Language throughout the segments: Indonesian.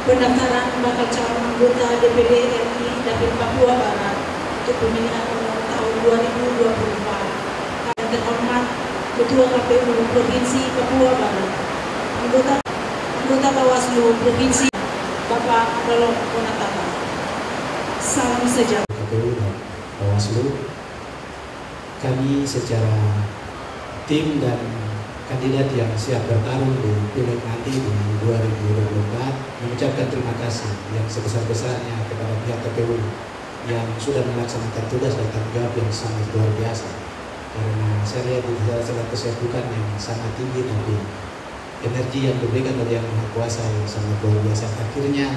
pendaftaran bakal calon anggota DPD RI Dapil Papua Barat untuk pemilihan umum tahun 2024. Yang terhormat Ketua KPU Provinsi Papua Barat, anggota Bawaslu Provinsi Bapak Dolok Bonatata. Salam sejahtera. KPU dan Bawaslu, kami secara tim dan kandidat yang siap bertarung di pileg nanti di 2024 mengucapkan terima kasih yang sebesar-besarnya kepada pihak KPU yang sudah melaksanakan tugas dan tanggung jawab yang sangat luar biasa. Karena saya lihat di salah kesiapan yang sangat tinggi, tapi energi yang diberikan oleh Yang Maha Kuasa yang sangat luar biasa. Akhirnya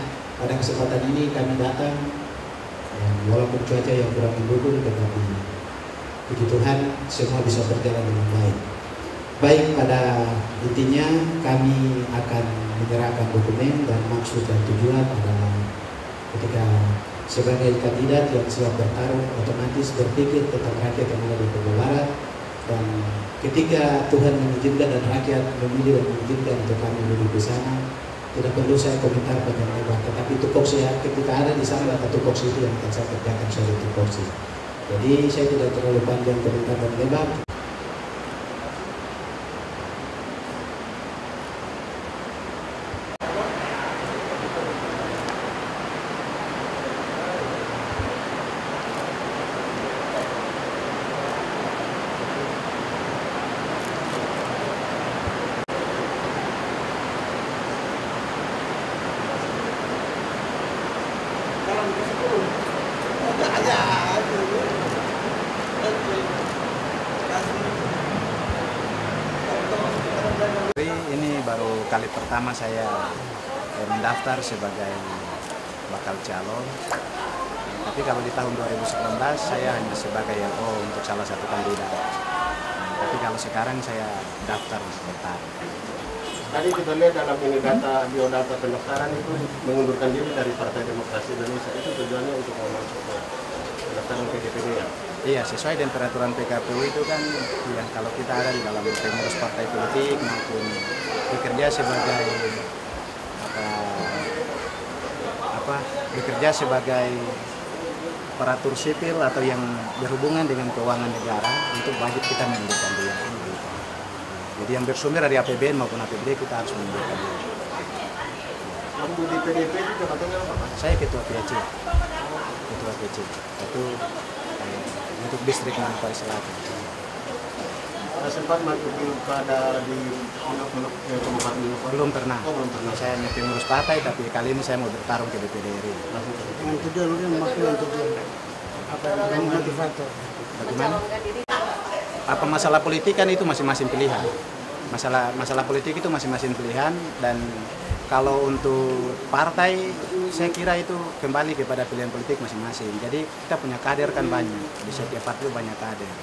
pada kesempatan ini kami datang, walaupun cuaca yang kurang mendukung, tetapi puji Tuhan semua bisa berjalan dengan baik. Baik, pada intinya kami akan menyerahkan dokumen dan maksud dan tujuan adalah ketika sebagai kandidat yang siap bertarung otomatis berpikir tentang rakyat yang ada di Papua Barat, dan ketika Tuhan mengizinkan dan rakyat memilih dan mengizinkan untuk kami duduk di sana, tidak perlu saya komentar panjang lebar, tetapi tupoksi ketika ada di sana data tupoksi itu yang akan saya kerjakan sebagai tupoksi. Jadi saya tidak terlalu panjang komentar dan lebar. Ini baru kali pertama saya mendaftar sebagai bakal calon. Tapi kalau di tahun 2019 saya hanya sebagai LO untuk salah satu kandidat. Tapi kalau sekarang saya daftar untuk bertarung. Tadi kita lihat dalam ini biodata pendaftaran itu mengundurkan diri dari Partai Demokrasi Indonesia. Itu tujuannya untuk masuk ke pendaftaran ke DPD ya? Iya, sesuai dengan peraturan PKPU itu kan yang kalau kita ada di dalam pengurus partai politik maupun bekerja sebagai aparatur sipil atau yang berhubungan dengan keuangan negara, itu wajib kita mengundurkan diri. Jadi yang bersumber dari APBN maupun APBD kita harus mengundurkan diri. Untuk di PDP itu jabatannya apa? Saya ketua PAC. Ketua PAC. Itu untuk distrik Manokwari Selatan. Sempat masuk pada di Kabupaten Manokwari? Belum pernah. Oh, belum pernah. Saya hanya pengurus partai, tapi kali ini saya mau bertarung ke DPD RI. Dengan tujuan untuk apa yang motivator? Bagaimana? Apa masalah politik kan itu masing-masing pilihan. Masalah politik itu masing-masing pilihan, dan kalau untuk partai saya kira itu kembali kepada pilihan politik masing-masing. Jadi kita punya kader kan banyak, di setiap partai banyak kader.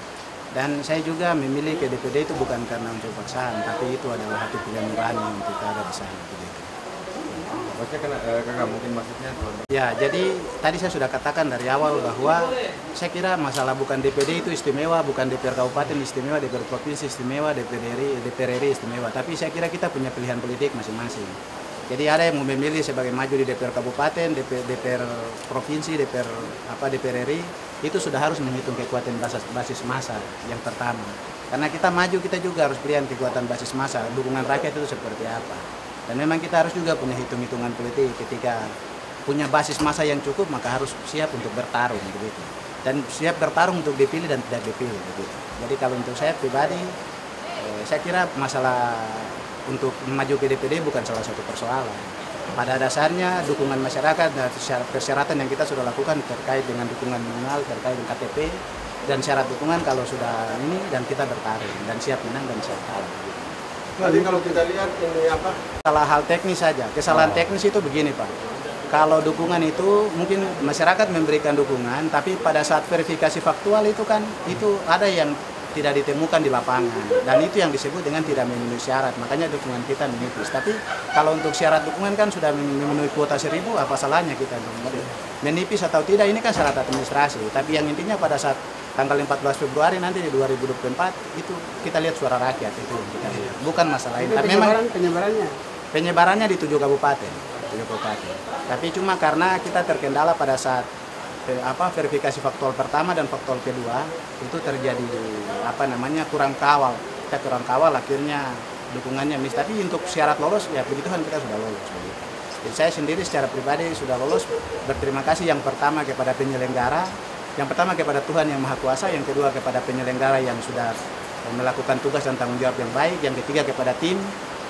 Dan saya juga memilih ke DPD itu bukan karena unsur paksaan, tapi itu adalah hati pilihan nurani untuk kita ada di sana. Kakak mungkin maksudnya? Ya, jadi tadi saya sudah katakan dari awal bahwa saya kira masalah bukan DPD itu istimewa, bukan DPR Kabupaten istimewa, DPR Provinsi istimewa, DPR RI istimewa. Tapi saya kira kita punya pilihan politik masing-masing. Jadi ada yang mau memilih sebagai maju di DPR Kabupaten, DPR Provinsi, DPR RI, itu sudah harus menghitung kekuatan basis massa yang pertama. Karena kita maju, kita juga harus pilihan kekuatan basis massa, dukungan rakyat itu seperti apa. Dan memang kita harus juga punya hitung-hitungan politik. Ketika punya basis massa yang cukup, maka harus siap untuk bertarung begitu. Dan siap bertarung untuk dipilih dan tidak dipilih begitu. Jadi kalau untuk saya pribadi, saya kira masalah untuk maju ke DPD bukan salah satu persoalan. Pada dasarnya dukungan masyarakat dan persyaratan yang kita sudah lakukan terkait dengan dukungan minimal, terkait dengan KTP, dan syarat dukungan kalau sudah ini, dan kita bertarung dan siap menang dan siap kalah. Tadi kalau kita lihat ini apa? Salah hal teknis saja. Kesalahan teknis itu begini, Pak. Kalau dukungan itu mungkin masyarakat memberikan dukungan, tapi pada saat verifikasi faktual itu kan itu ada yang tidak ditemukan di lapangan, dan itu yang disebut dengan tidak memenuhi syarat. Makanya dukungan kita menipis. Tapi kalau untuk syarat dukungan kan sudah memenuhi kuota 1000, apa salahnya kita menipis atau tidak? Ini kan syarat administrasi. Tapi yang intinya pada saat tanggal 14 Februari nanti di 2024 itu kita lihat suara rakyat, itu yang kita lihat. Bukan masalah ini. Tapi memang penyebarannya di 7 kabupaten. DPR Kabupaten. Tapi cuma karena kita terkendala pada saat verifikasi faktual pertama dan faktual kedua itu terjadi kurang kawal. Kita kurang kawal, akhirnya dukungannya miss. Tapi untuk syarat lolos ya puji Tuhan kita sudah lolos. Jadi saya sendiri secara pribadi sudah lolos. Berterima kasih yang pertama kepada penyelenggara, yang pertama kepada Tuhan yang Maha Kuasa, yang kedua kepada penyelenggara yang sudah melakukan tugas dan tanggung jawab yang baik, yang ketiga kepada tim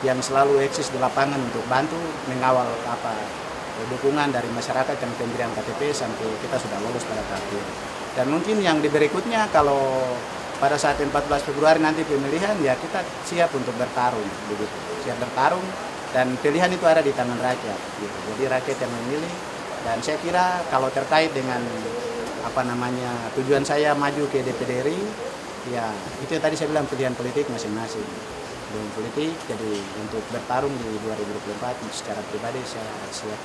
yang selalu eksis di lapangan untuk bantu mengawal dukungan dari masyarakat yang pemberian KTP sampai kita sudah lolos pada tahap ini. Dan mungkin yang di berikutnya kalau pada saat 14 Februari nanti pemilihan ya kita siap untuk bertarung begitu. Siap bertarung dan pilihan itu ada di tangan rakyat gitu. Jadi rakyat yang memilih dan saya kira kalau terkait dengan tujuan saya maju ke DPD RI ya itu yang tadi saya bilang pilihan politik masing-masing. Pilihan politik jadi untuk bertarung di 2024 secara pribadi saya siap.